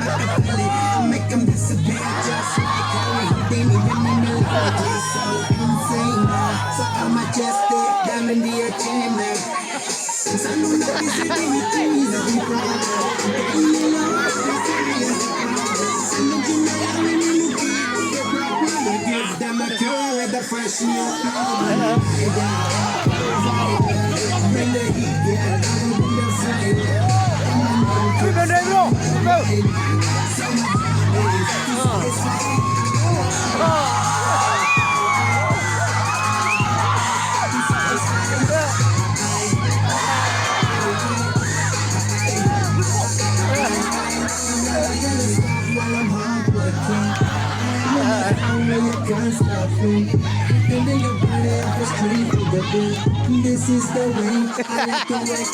Make them disappear just like how we didn't even mean to like it. So insane. So I'm majestic, diamond the achievement. Since I know that this is the things that we problem. I'm in love, it's serious. I'm looking at how we need to give them a cure with the fresh new problem. Bring the heat, yeah, bring the fire. This is the way I like to work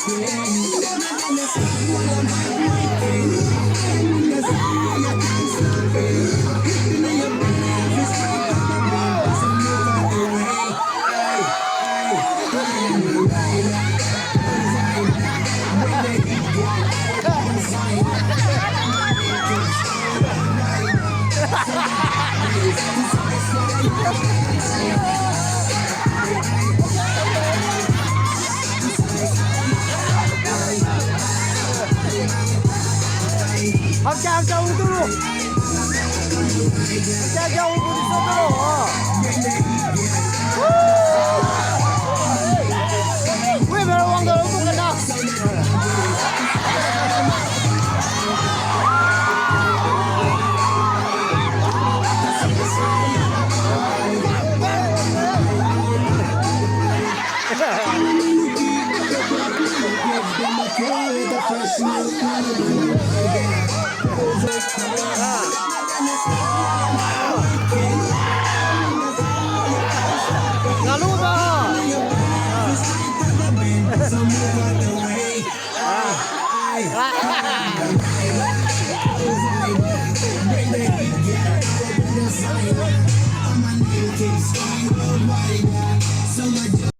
Jauh dulu. Jauh di sana dulu. Wih, beruang dulu tuh kena. Lalu